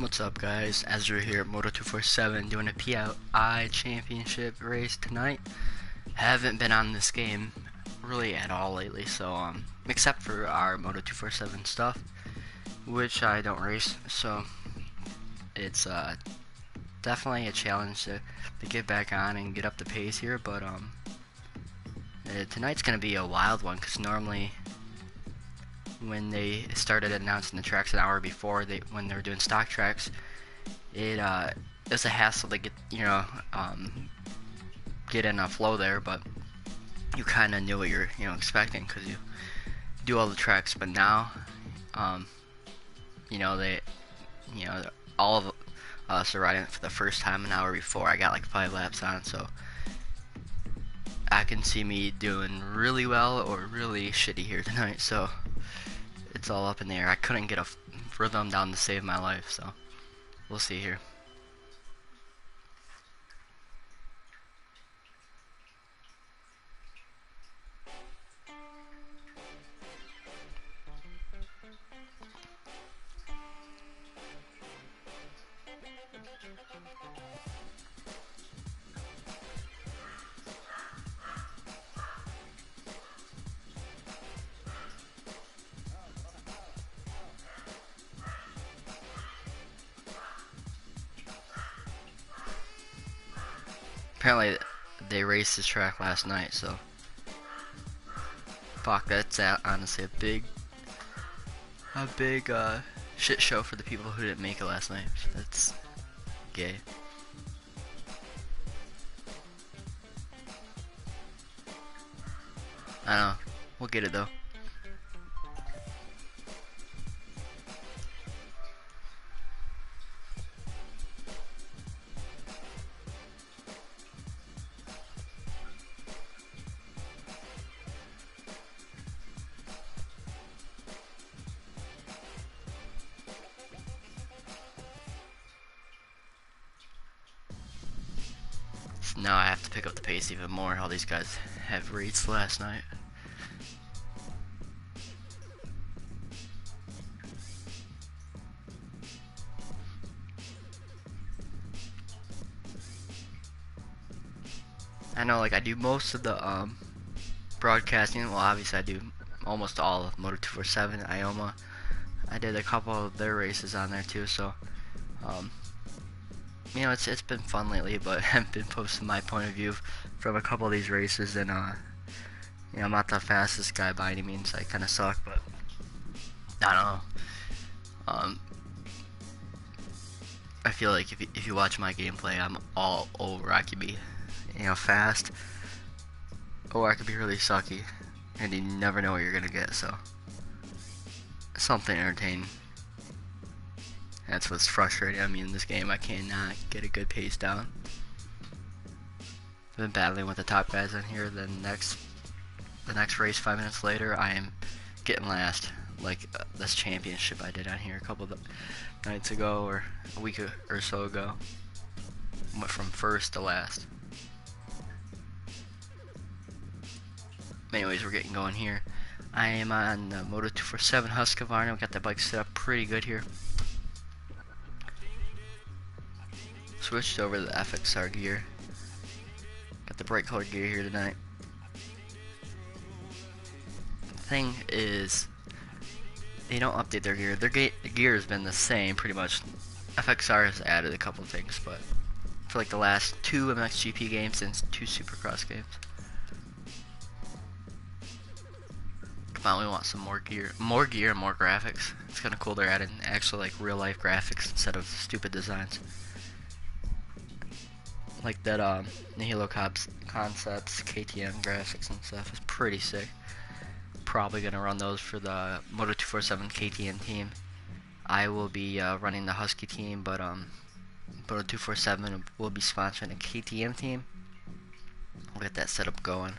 What's up, guys? Ezra here at Moto247 doing a PI championship race tonight. Haven't been on this game really at all lately, so except for our Moto247 stuff, which I don't race, so it's definitely a challenge to get back on and get up the pace here, but tonight's gonna be a wild one, because normally when they started announcing the tracks an hour before, when they were doing stock tracks, it's a hassle to get get in a flow there, but you kind of knew what you're expecting because you do all the tracks. But now they all of us are riding it for the first time an hour before. I got like 5 laps on, so I can see me doing really well or really shitty here tonight, so it's all up in the air. I couldn't get a rhythm down to save my life, so we'll see here. Apparently they raced this track last night, so fuck, that's honestly a big shit show for the people who didn't make it last night. That's gay. I don't know, we'll get it though. Now I have to pick up the pace even more. All these guys have raced last night. I know, like, I do most of the broadcasting. Well, obviously I do almost all of Moto247, Ioma. I did a couple of their races on there too, so it's been fun lately, but I've been posting my point of view from a couple of these races, and I'm not the fastest guy by any means. I kind of suck, but I don't know. I feel like if you watch my gameplay, I'm all over. I could be, fast, or I could be really sucky, and you never know what you're gonna get. So something entertaining. That's what's frustrating. I mean, in this game, I cannot get a good pace down. I've been battling with the top guys on here. The next race, 5 minutes later, I am getting last. Like this championship I did on here a couple of nights ago, or a week or so ago. Went from first to last. Anyways, we're getting going here. I am on the Moto247 Husqvarna. We got the bike set up pretty good here. Switched over to the FXR gear. Got the bright colored gear here tonight. The thing is, they don't update their gear. Their gear has been the same pretty much. FXR has added a couple of things, but for like the last 2 MXGP games and 2 Supercross games. Come on, we want some more gear and more graphics. It's kind of cool they're adding actual like real life graphics instead of stupid designs. Like that Nihilo Concepts KTM graphics and stuff is pretty sick. Probably gonna run those for the Moto247 KTM team. I will be running the Husky team, but Moto247 will be sponsoring a KTM team. We'll get that setup going.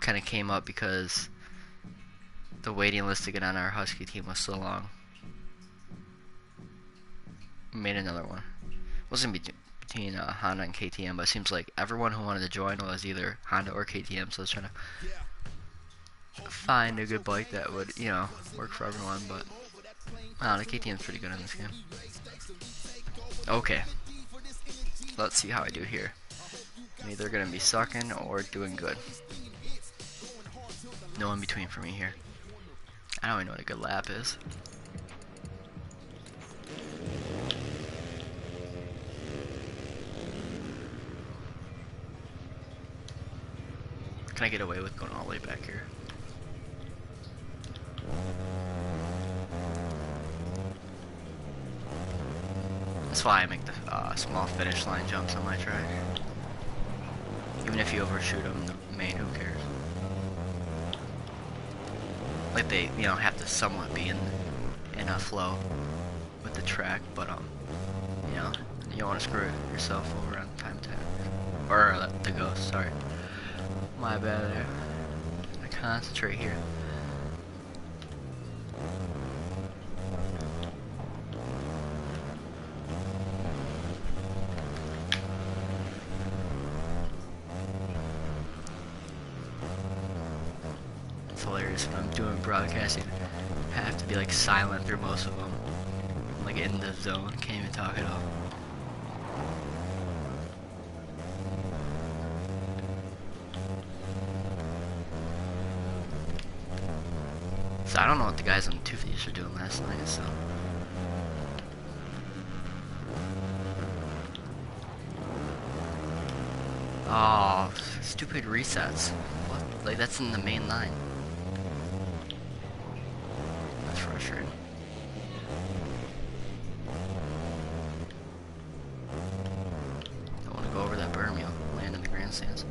Kind of came up because the waiting list to get on our Husky team was so long. Made another one. Wasn't between Honda and KTM, but it seems like everyone who wanted to join was either Honda or KTM, so I was trying to find a good bike that would, work for everyone, but Wow, the KTM's pretty good in this game. Okay, let's see how I do here. I'm either gonna be sucking or doing good. No in between for me here. I don't even know what a good lap is. Can I get away with going all the way back here? That's why I make the small finish line jumps on my track. Even if you overshoot them, the main, who cares? Like they, you know, have to somewhat be in a flow with the track, but you know, you don't want to screw yourself over on time attack or the ghost. Sorry, my bad there. I concentrate here. It's hilarious when I'm doing broadcasting. I have to be like silent through most of them. I'm like in the zone, can't even talk at all. So I don't know what the guys on the 250s are doing last night, so. Oh, stupid resets. What? Like, that's in the main line. That's frustrating. Don't want to go over that berm, you'll land in the grandstands.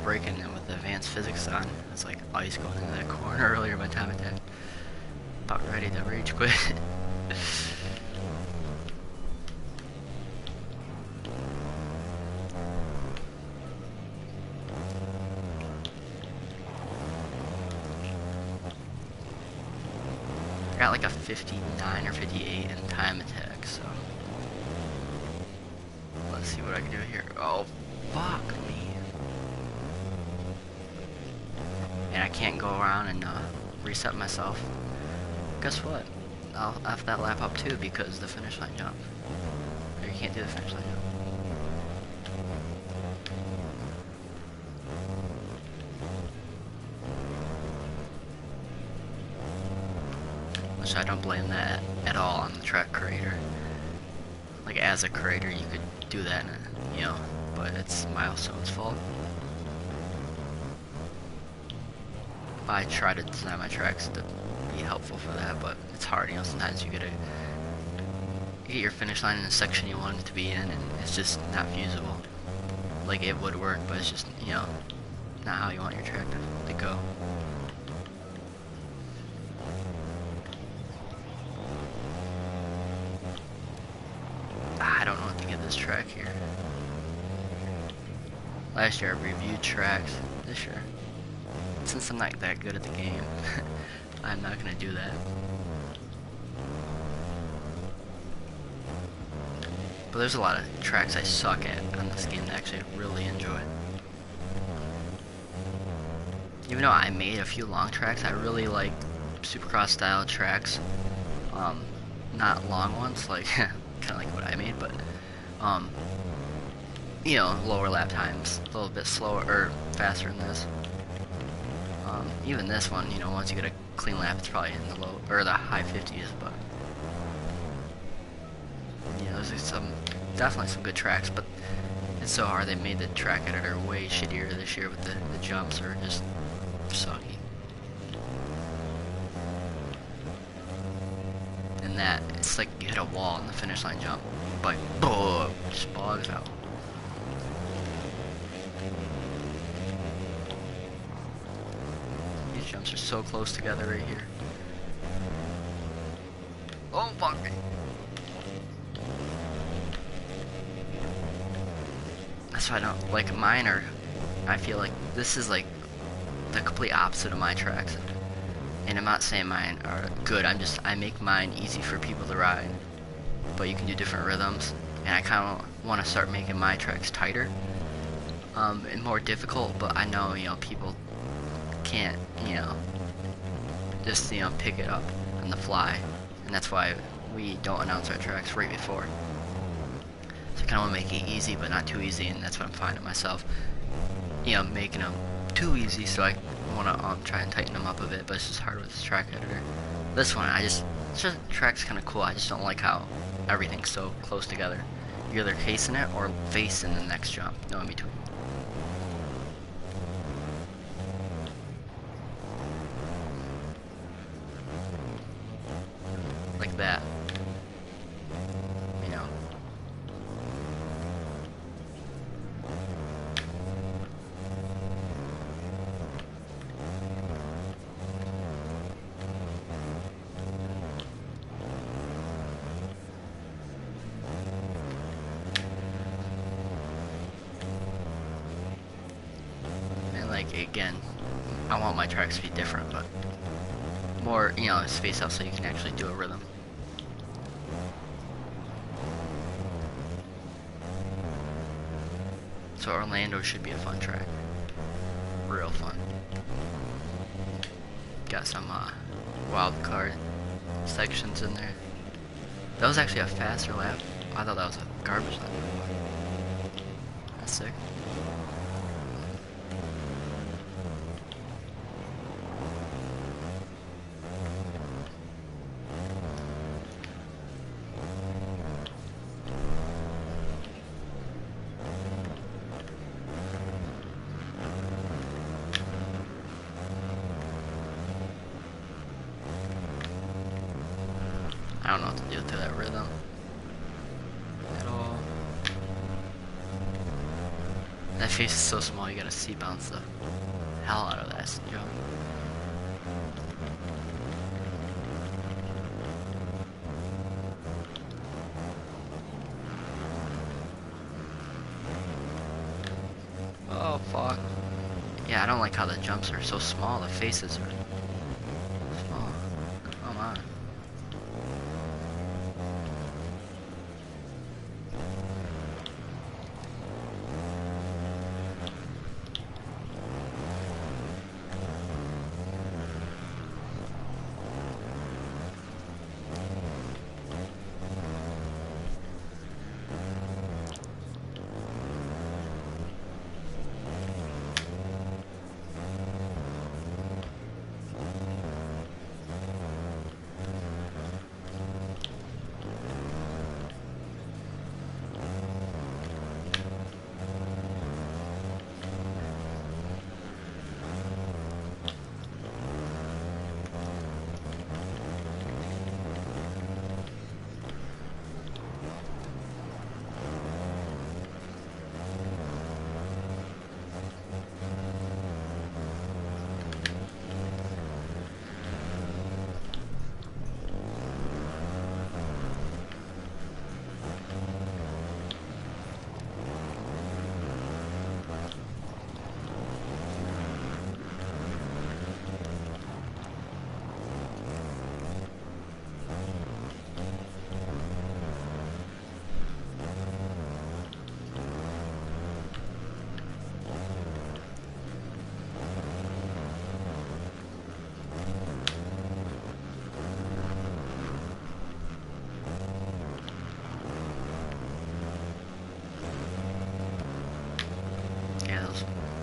Breaking it with the advanced physics on. It's like ice going into that corner earlier by time attack. About ready to rage quit. I got like a 59 or 58 in time attack, so let's see what I can do here. Oh, fuck me. And I can't go around and reset myself. Guess what? I'll F that lap up too because the finish line jump. Or you can't do the finish line jump. Which I don't blame that at all on the track creator. Like as a creator you could do that, you know, but it's Milestone's fault. I try to design my tracks to be helpful for that, but it's hard, you know, sometimes you get your finish line in a section you want it to be in, and it's just not feasible. Like, it would work, but it's just, you know, not how you want your track to go. I don't know what to give this track here. Last year I reviewed tracks. This year, since I'm not that good at the game, I'm not gonna do that. But there's a lot of tracks I suck at on this game that I actually really enjoy. Even though I made a few long tracks, I really like Supercross style tracks. Not long ones, like kind of like what I made, but you know, lower lap times, a little bit slower or faster than this. Even this one, you know, once you get a clean lap, it's probably in the low or the high 50s, but you know, there's definitely some good tracks, but it's so hard. They made the track editor way shittier this year with the jumps are just sucky. And that, it's like you hit a wall in the finish line jump, but boom, just bogs out. These jumps are so close together right here. Oh fuck me. that's why I don't like mine. Are I feel like this is like the complete opposite of my tracks, and I'm not saying mine are good. I make mine easy for people to ride, but you can do different rhythms, and I kind of want to start making my tracks tighter, and more difficult. But I know people can't just pick it up on the fly, and that's why we don't announce our tracks right before. So I kind of want to make it easy, but not too easy, and that's what I'm finding myself, making them too easy. So I want to try and tighten them up a bit, but it's just hard with this track editor. This one, the track's kind of cool. I just don't like how everything's so close together. You're either casing it or facing the next jump, no in between. Like that. Again, I want my tracks to be different, but more, spaced out so you can actually do a rhythm. So Orlando should be a fun track. Real fun. Got some wild card sections in there. That was actually a faster lap. I thought that was a garbage lap. That's sick. I don't know what to do to that rhythm at all. That face is so small, you gotta C-bounce the hell out of that jump. Oh fuck. Yeah, I don't like how the jumps are so small, the faces are small. Come on.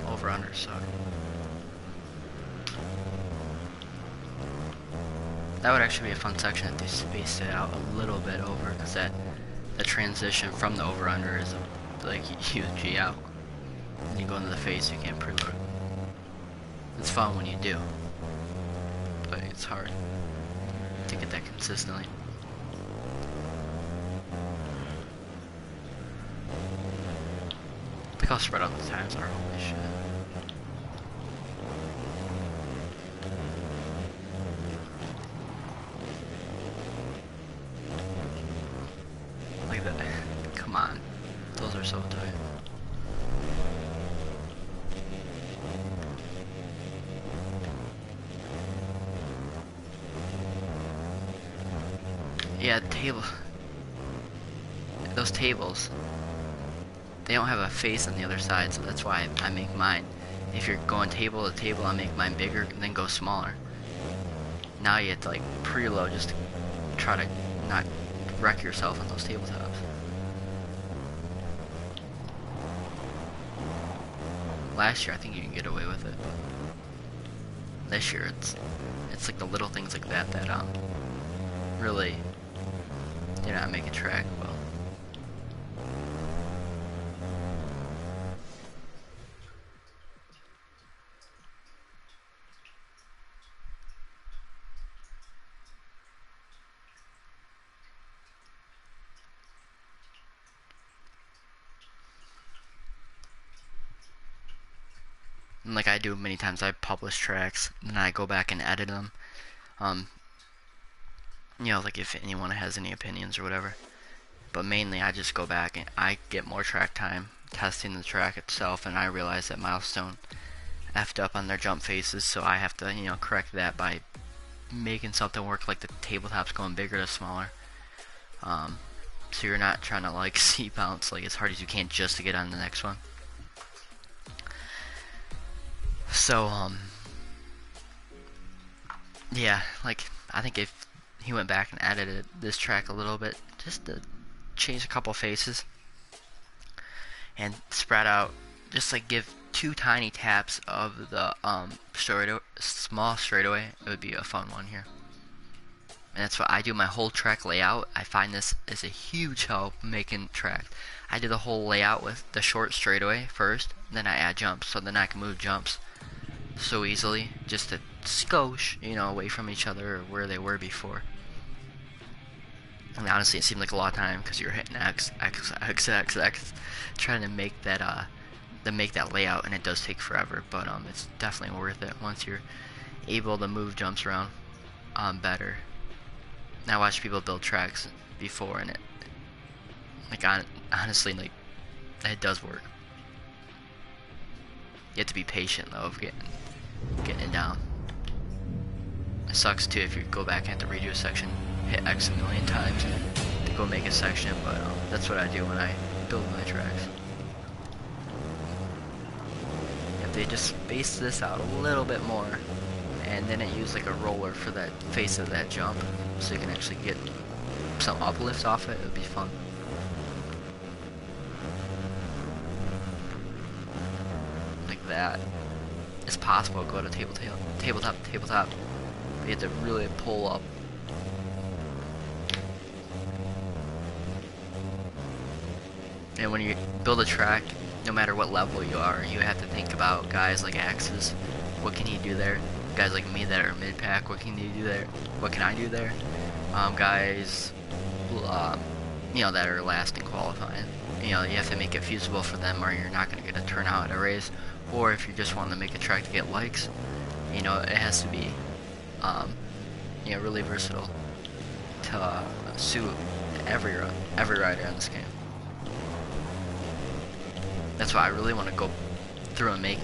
Over-under suck. That would actually be a fun section if they spaced it out a little bit over, because the transition from the over-under is like huge G out. When you go into the face, you can't preload it. It's fun when you do, but it's hard to get that consistently. Look how spread out the times are, holy shit. Look at that. Come on. Those are so tight. Yeah, those tables, they don't have a face on the other side, so that's why I make mine. If you're going table to table, I make mine bigger and then go smaller. Now you have to like preload just to try to not wreck yourself on those tabletops. Last year I think you can get away with it, but this year it's like the little things like that that really do not make a track well. And like I do many times, I publish tracks, and then I go back and edit them. You know, like if anyone has any opinions or whatever. But mainly, I just go back and I get more track time testing the track itself, and I realize that Milestone effed up on their jump faces, so I have to, you know, correct that by making something work, like the tabletop's going bigger to smaller. So you're not trying to like seat bounce like as hard as you can just to get on the next one. So, yeah, like, I think if he went back and edited this track a little bit, just to change a couple faces, and spread out, just like give 2 tiny taps of the, small straightaway, it would be a fun one here. And that's what I do my whole track layout. I find this is a huge help making track. I do the whole layout with the short straightaway first, then I add jumps, so then I can move jumps so easily, just to skosh, you know, away from each other or where they were before. And honestly, it seemed like a lot of time because you're hitting X, trying to make that layout, and it does take forever. But it's definitely worth it once you're able to move jumps around better. Now I watched people build tracks before, and it, like, honestly, like, it does work. You have to be patient though of getting it down. It sucks too if you go back and have to redo a section, hit X a million times to go make a section, but that's what I do when I build my tracks. If they just space this out a little bit more, and then it use like a roller for that face of that jump, so you can actually get some uplift off it, it would be fun. Like that. It's possible to go to tabletop. But you have to really pull up. And when you build a track, no matter what level you are, you have to think about guys like Axes. What can he do there? Guys like me that are mid-pack, what can he do there? What can I do there? Guys, you know, that are last in qualifying. You know, you have to make it feasible for them, or you're not going to get a turnout at a race. Or if you just want to make a track to get likes, you know, it has to be, you know, really versatile to suit every rider in this game. That's why I really want to go through and make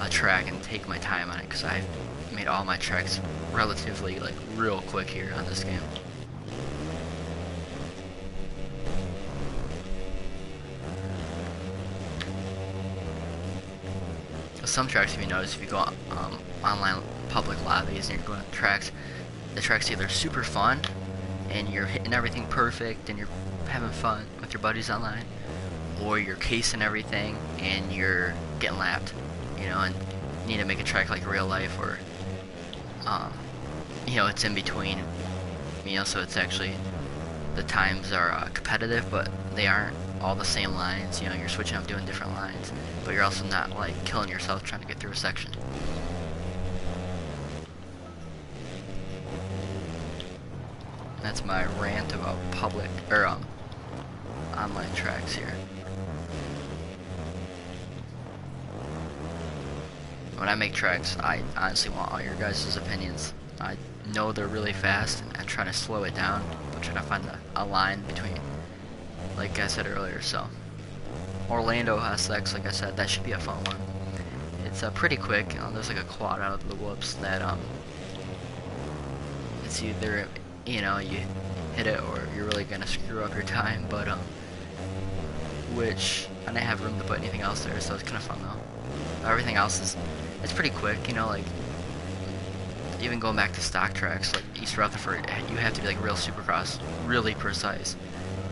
a track and take my time on it, because I've made all my tracks relatively, like, real quick here on this game. Some tracks, if you notice, if you go online public lobbies and you're going to tracks, the track's either super fun and you're hitting everything perfect and you're having fun with your buddies online, or you're casing everything and you're getting lapped, you know, and you need to make a track like real life, or you know, it's in between, you know, so it's actually, the times are competitive, but they aren't all the same lines, you know, you're switching up doing different lines, but you're also not like killing yourself trying to get through a section. That's my rant about public, or online tracks here. When I make tracks, I honestly want all your guys' opinions. I know they're really fast, and I'm trying to slow it down, but trying to find a line between, like I said earlier. So Orlando SX, like I said, that should be a fun one. It's pretty quick. There's like a quad out of the whoops that it's either, you know, you hit it or you're really gonna screw up your time. But which I didn't have room to put anything else there, so it's kind of fun though. Everything else is it's pretty quick, you know, like even going back to stock tracks like East Rutherford, you have to be like real Supercross, really precise,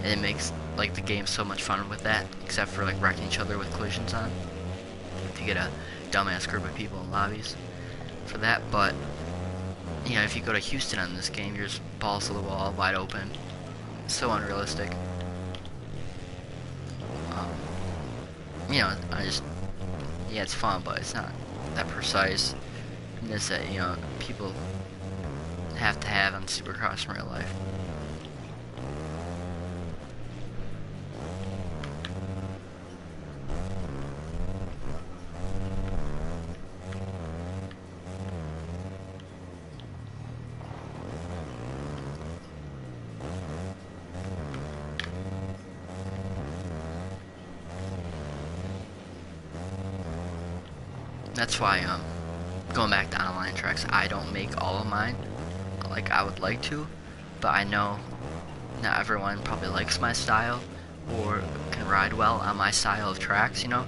and it makes like the game so much fun with that, except for like wrecking each other with collisions on. If you get a dumbass group of people in lobbies for that, but you know, if you go to Houston on this game, you're just balls to the wall, wide open, so unrealistic. You know, yeah, it's fun, but it's not that precise. This that, you know, people have to have on Supercross in real life. That's why going back to online tracks, I don't make all of mine like I would like to, but I know not everyone probably likes my style or can ride well on my style of tracks, you know.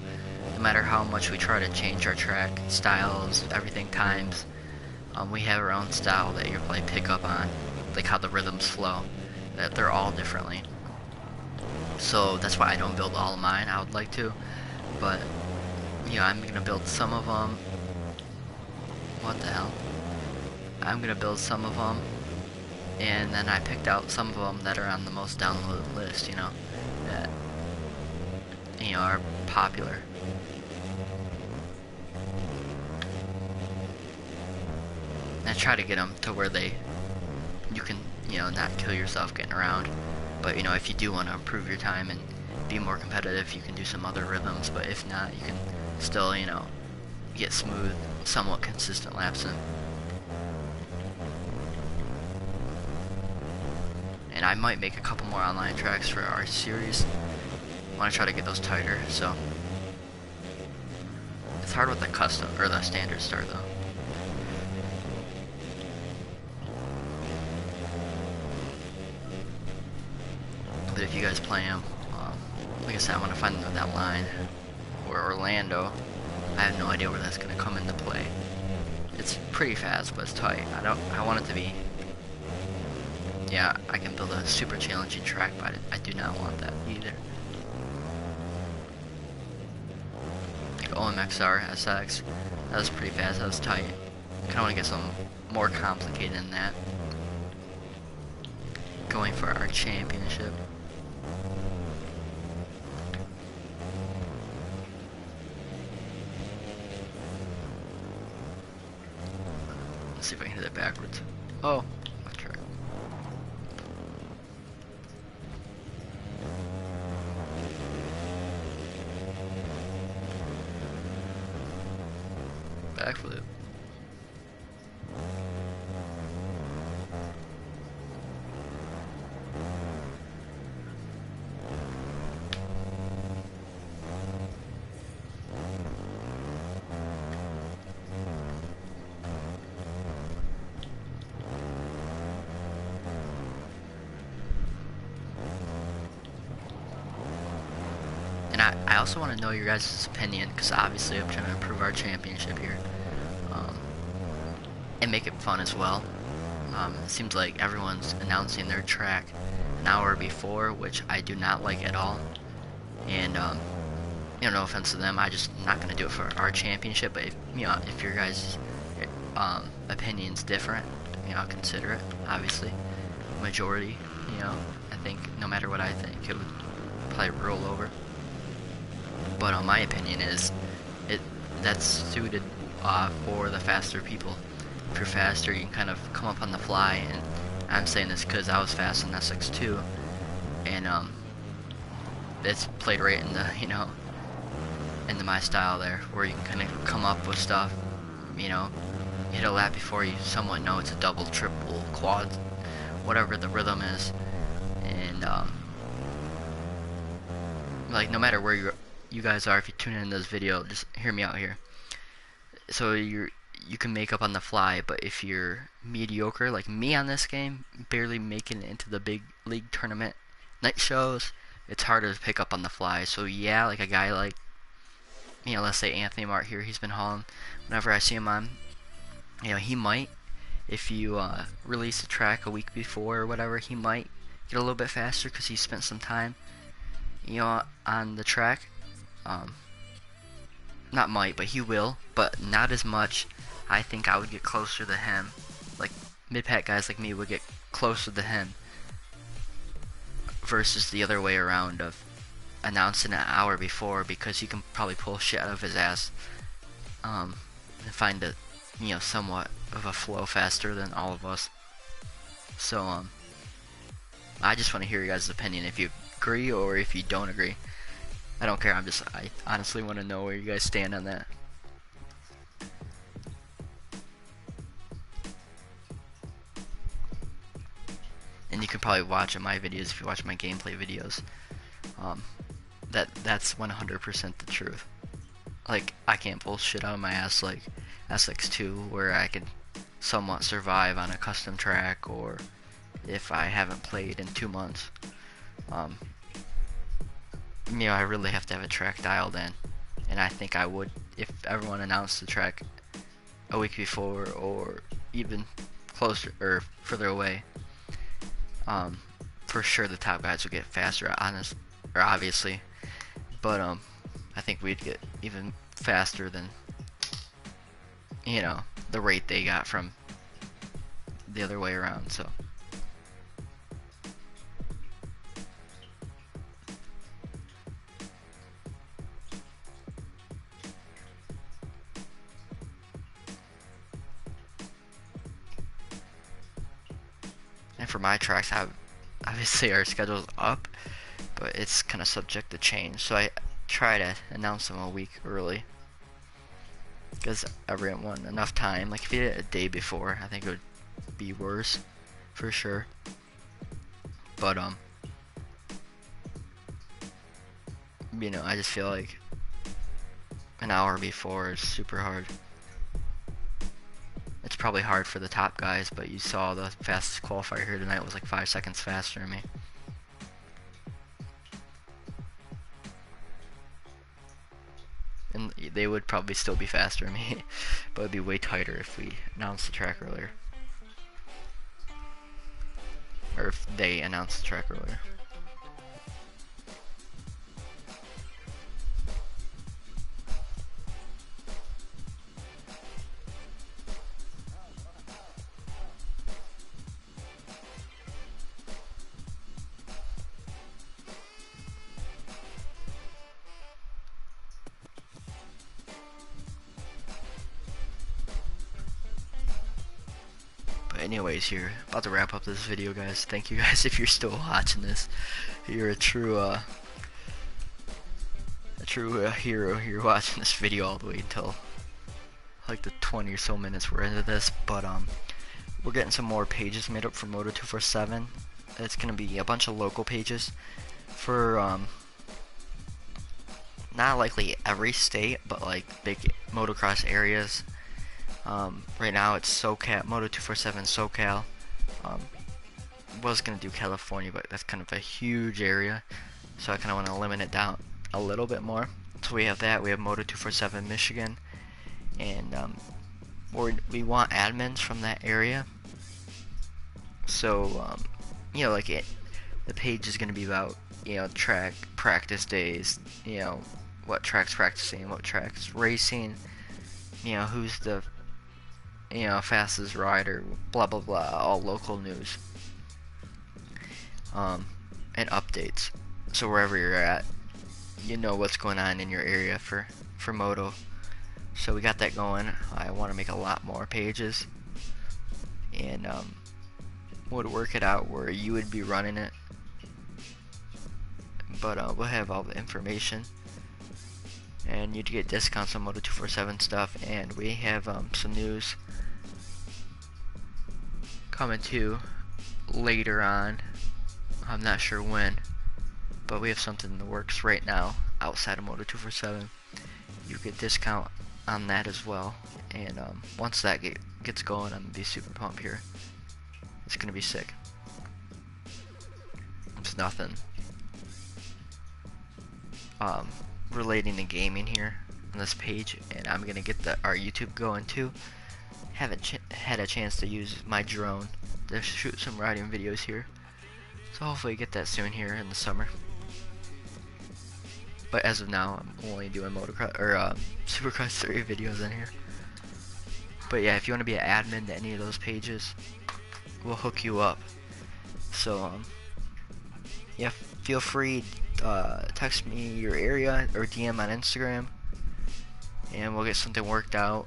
No matter how much we try to change our track styles, everything times, we have our own style that you probably pick up on, like how the rhythms flow, that they're all differently. So that's why I don't build all of mine. I would like to, but you know, I'm gonna build some of them. What the hell? I'm gonna build some of them, and then I picked out some of them that are on the most downloaded list, you know, that, you know, are popular. And I try to get them to where you can, you know, not kill yourself getting around, but you know, if you do want to improve your time and be more competitive, you can do some other rhythms, but if not, you can still, you know, get smooth, somewhat consistent laps in. And I might make a couple more online tracks for our series. I want to try to get those tighter, so it's hard with the custom or the standard start though. But if you guys play them, like I said, I want to find that line. Or Orlando, I have no idea where that's going to come into play. It's pretty fast, but it's tight. I want it to be, yeah, I can build a super challenging track, but I do not want that either. Like OMXR SX, that was pretty fast, that was tight. I kind of want to get some more complicated than that. Going for our championship. Let's see if I can hit it backwards. Oh, left track. Backflip. And I also want to know your guys' opinion, because obviously I'm trying to improve our championship here. And make it fun as well. It seems like everyone's announcing their track an hour before, which I do not like at all. And, you know, no offense to them, I just not going to do it for our championship, but if, you know, if your guys' opinion's different, you know, I'll consider it, obviously. Majority, you know, I think no matter what I think, it would probably roll over. But my opinion is that's suited for the faster people. If you're faster, you can kind of come up on the fly, and I'm saying this because I was fast in SX2, and it's played right in the, you know, into my style there, where you can kind of come up with stuff, you know, hit a lap before you somewhat know it's a double, triple, quad, whatever the rhythm is, and like no matter where you guys are, if you tune in this video, just hear me out here. So you you can make up on the fly, but if you're mediocre like me on this game, barely making it into the big league tournament night shows, it's harder to pick up on the fly. So yeah, like a guy like, let's say Anthony Mart here, he's been hauling. Whenever I see him on, he might, if you release the track a week before or whatever, he might get a little bit faster because he spent some time, on the track. Not might, but he will, but not as much. I think I would get closer to him. Like, mid-pack guys like me would get closer to him versus the other way around of announcing an hour before, because he can probably pull shit out of his ass and find a, somewhat of a flow faster than all of us. So, I just want to hear your guys' opinion, if you agree or if you don't agree. I don't care, I honestly want to know where you guys stand on that. And you can probably watch in my videos, if you watch my gameplay videos, that's 100% the truth. Like, I can't pull shit out of my ass like SX2, where I can somewhat survive on a custom track, or if I haven't played in 2 months. I really have to have a track dialed in, and I think I would if everyone announced the track a week before, or even closer or further away. For sure the top guys would get faster, obviously, but I think we'd get even faster than the rate they got from the other way around. So and for my tracks, obviously our schedule's up, but it's kind of subject to change, so I try to announce them a week early, because everyone enough time. Like, if you did it a day before, I think it would be worse for sure. But I just feel like an hour before is super hard. It's probably hard for the top guys, but you saw the fastest qualifier here tonight was like 5 seconds faster than me. And they would probably still be faster than me, but it'd be way tighter if we announced the track earlier. Or if they announced the track earlier. Anyways, here, about to wrap up this video, guys. Thank you guys if you're still watching this. You're a true hero here, watching this video all the way until like the 20 or so minutes we're into this. But we're getting some more pages made up for Moto247. It's gonna be a bunch of local pages for not likely every state, but like big motocross areas. Right now it's SoCal, Moto247 SoCal. Was gonna do California, but that's kind of a huge area, so I kind of want to limit it down a little bit more. So we have that. We have Moto247 Michigan, and we want admins from that area. So the page is gonna be about track practice days, what tracks practicing, what tracks racing, who's the fastest rider, blah blah blah, all local news, and updates. So wherever you're at, what's going on in your area for moto. So we got that going. I want to make a lot more pages, and would work it out where you would be running it, but we'll have all the information, and you'd get discounts on Moto247 stuff. And we have some news coming too later on. I'm not sure when, but we have something in the works right now outside of Moto247. You get discount on that as well. And once that gets going, I'm gonna be super pumped here. It's gonna be sick. It's nothing relating to gaming here on this page, and I'm gonna get our YouTube going too. Haven't had a chance to use my drone to shoot some riding videos here, so hopefully get that soon here in the summer. But as of now, I'm only doing motocross or Supercross 3 videos in here. But yeah, if you want to be an admin to any of those pages, we'll hook you up. So yeah, feel free text me your area or DM on Instagram, and we'll get something worked out.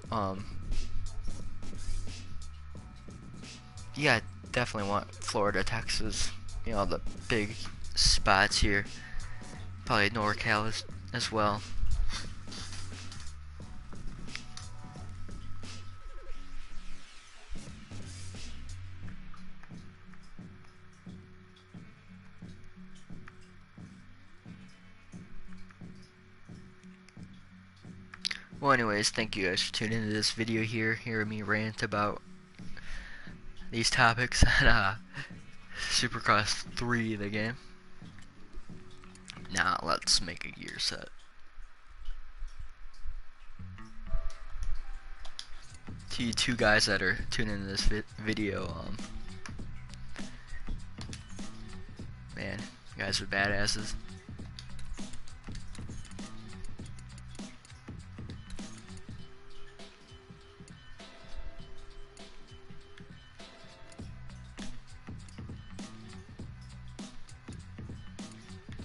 Yeah, definitely want Florida, Texas, you know, the big spots here. Probably NorCal as well. Well, anyways, thank you guys for tuning into this video here, hearing me rant about these topics on Supercross 3, the game. Now, let's make a gear set. To you two guys that are tuning into this video, man, you guys are badasses.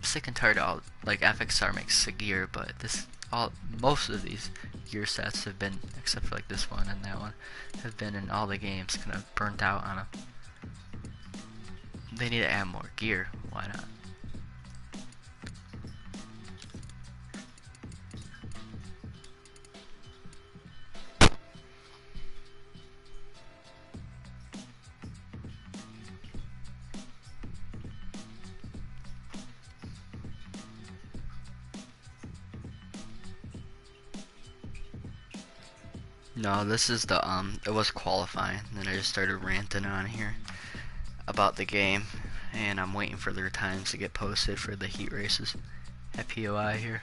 Sick and tired of all, like FXR makes a gear, but most of these gear sets have been, except for like this one and that one, have been in all the games, kind of burnt out on them. They need to add more gear. Why not? No, this is the it was qualifying, then I just started ranting on here about the game, and I'm waiting for their times to get posted for the heat races at POI here.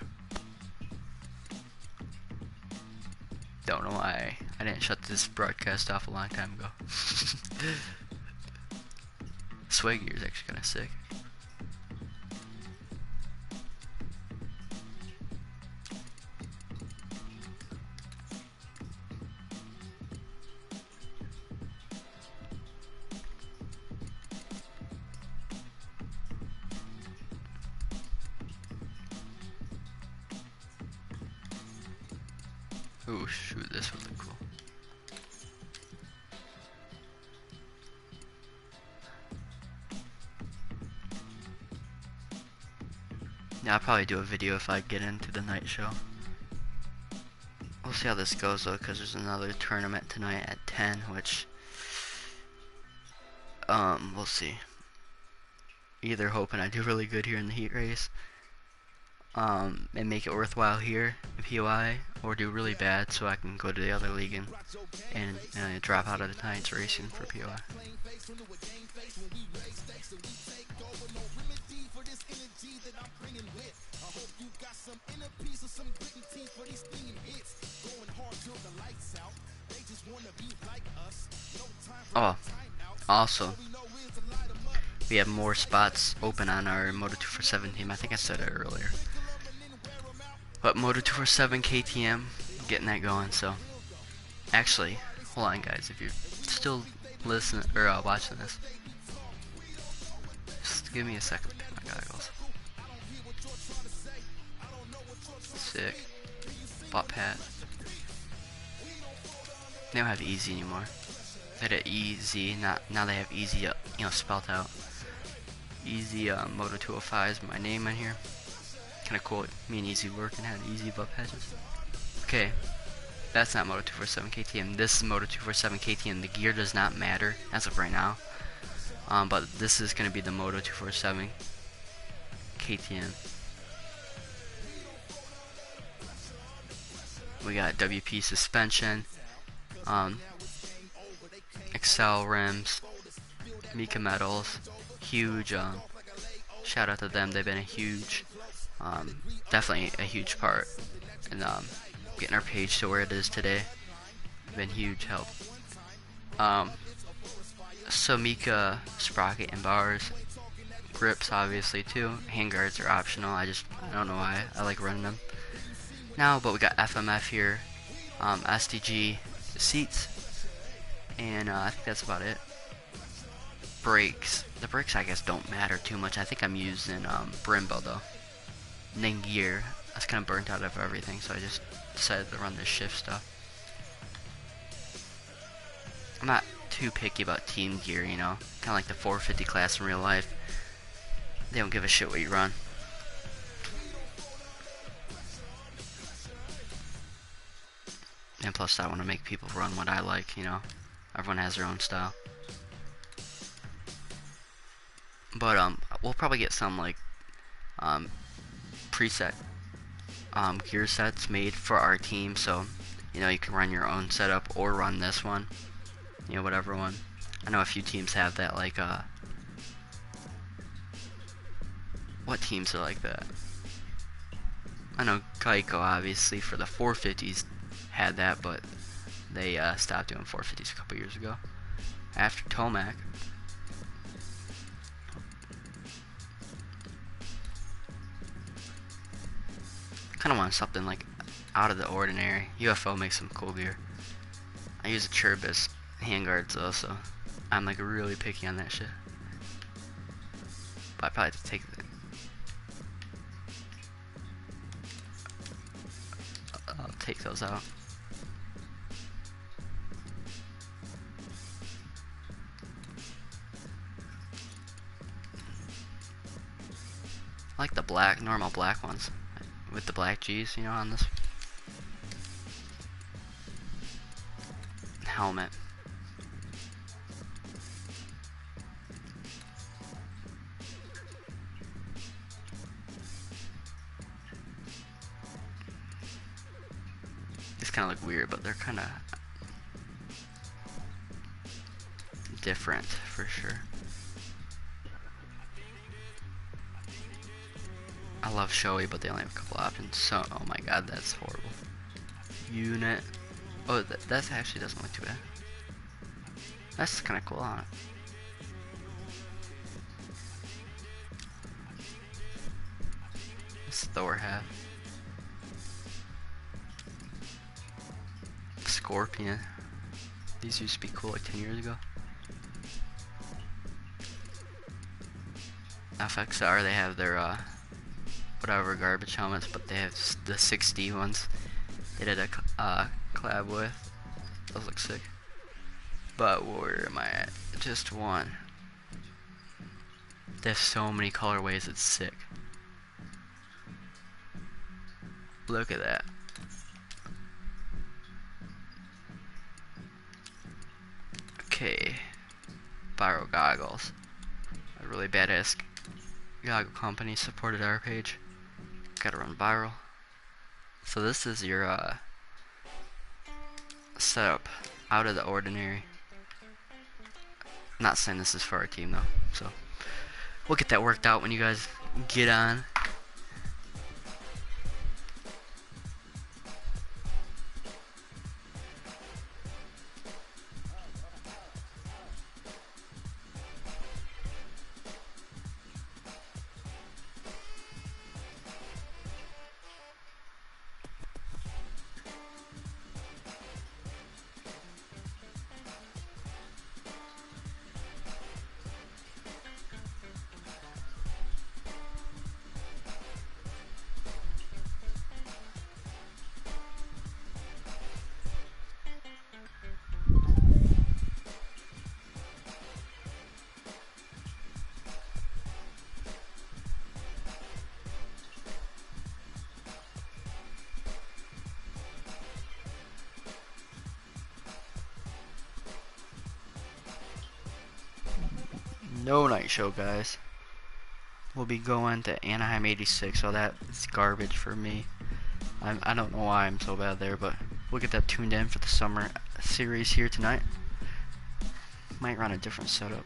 Don't know why I didn't shut this broadcast off a long time ago. Sway gear is actually kind of sick. Oh shoot, this would look cool. Yeah, I'll probably do a video if I get into the night show. We'll see how this goes though, because there's another tournament tonight at 10, which we'll see. Either hoping I do really good here in the heat race, and make it worthwhile here in POI, or do really bad so I can go to the other league and drop out of the tonight's racing for POI. Oh, also, we have more spots open on our Moto247 team. I think I said it earlier. But Moto247 KTM, getting that going. So, actually, hold on, guys. If you're still listening or watching this, just give me a second to pick my goggles. Sick. Bought Pat. They don't have easy anymore. They had easy. Now they have easy. Spelled out. Easy Moto205 is my name in here. Kind of cool. Me and Easy working had easy butt patches. Okay, that's not Moto247 KTM. This is Moto247 KTM. The gear does not matter as of right now. But this is gonna be the Moto247 KTM. We got WP suspension, um, Excel rims, Mika metals, huge. Shout out to them. They've been a huge, definitely a huge part in getting our page to where it is today. Been huge help. So Mika sprocket and bars, grips obviously too. Handguards are optional. I don't know why I like running them now. But we got FMF here, SDG seats, and I think that's about it. Brakes. The brakes I guess don't matter too much. I think I'm using Brembo though. And then gear. I was kind of burnt out of everything, so I just decided to run this shift stuff. I'm not too picky about team gear, you know. Kind of like the 450 class in real life. They don't give a shit what you run. And plus I want to make people run what I like, you know. Everyone has their own style. But we'll probably get some like preset gear sets made for our team, so you know you can run your own setup or run this one, you know, whatever one. I know a few teams have that, like what teams are like that? I know Geico obviously for the 450s had that, but they stopped doing 450s a couple years ago after Tomac. Kind of want something like out of the ordinary. UFO makes some cool gear. I use a Cherbis handguards though, so I'm like really picky on that shit. But I probably have to take I'll take those out. I like the black, normal black ones with the black G's, you know, on this helmet. These kind of look weird, but they're kind of different for sure. I love Shoei, but they only have a couple options. So, oh my god, that's horrible. Unit. Oh, that actually doesn't look too bad. That's kind of cool on it. What's Thor have? Scorpion. These used to be cool like 10 years ago. FXR, they have their whatever garbage helmets, but they have the 6D ones they did a collab with. Those look sick. But where am I at? Just one. They have so many colorways, it's sick. Look at that. Okay. Viral goggles. A really badass goggle company supported our page. Gotta run viral. So this is your setup out of the ordinary. I'm not saying this is for our team though, so we'll get that worked out when you guys get on. No night show, guys. We'll be going to Anaheim 86, so that is garbage for me. I don't know why I'm so bad there, but we'll get that tuned in for the summer series here tonight. Might run a different setup.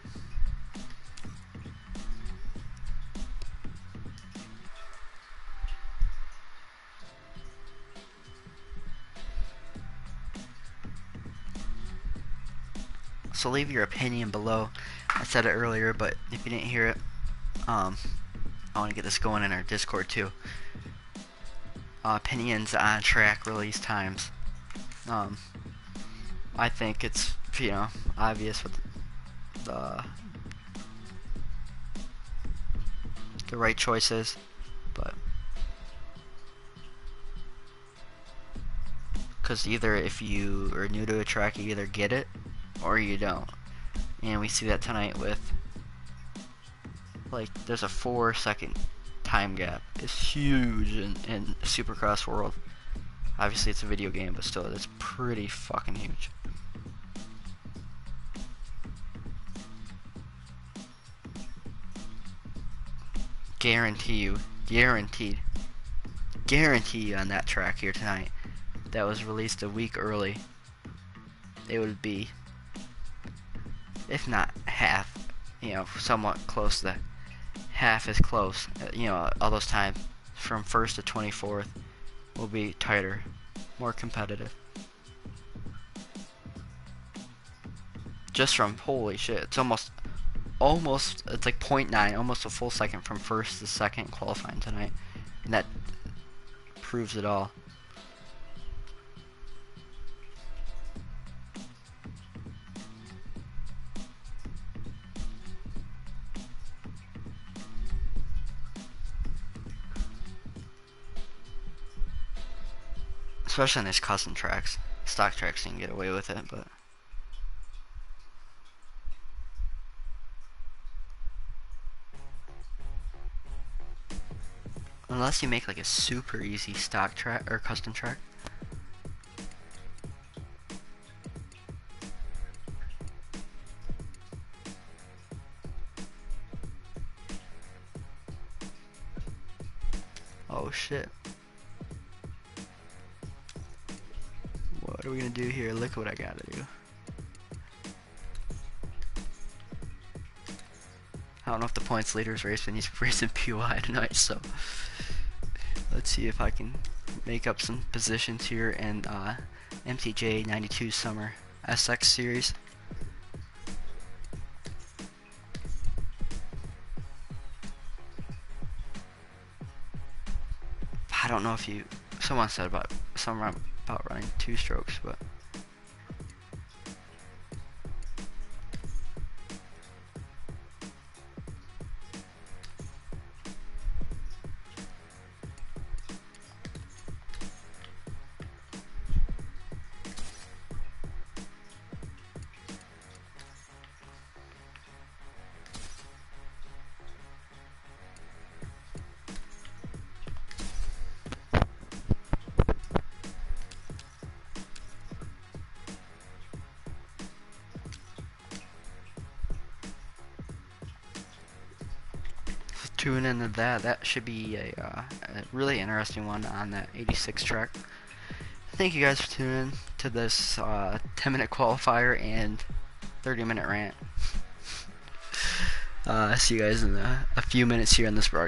So leave your opinion below. I said it earlier, but if you didn't hear it, I want to get this going in our Discord too. Opinions on track release times. I think it's, you know, obvious what the right choice is, but because either if you are new to a track, you either get it or you don't, and we see that tonight with, like, there's a 4-second time gap. It's huge in Supercross world. Obviously it's a video game, but still, it's pretty fucking huge. Guarantee you on that track here tonight that was released a week early, it would be, if not half, you know, somewhat close to that. Half is close, you know, all those times from 1st to 24th will be tighter, more competitive. Just from, holy shit, it's almost, it's like 0.9, almost a full second from 1st to 2nd qualifying tonight, and that proves it all. Especially on these custom tracks. Stock tracks you can get away with it, but unless you make like a super easy stock track or custom track. Oh shit. What are we gonna do here? Look what I gotta do. I don't know if the points leaders race, and he's racing POI tonight, so let's see if I can make up some positions here in MTJ 92 Summer SX Series. I don't know if someone said about running 2 strokes, but tune into that. That should be a really interesting one on that 86 track. Thank you guys for tuning in to this 10-minute qualifier and 30-minute rant. See you guys in a few minutes here on this broadcast.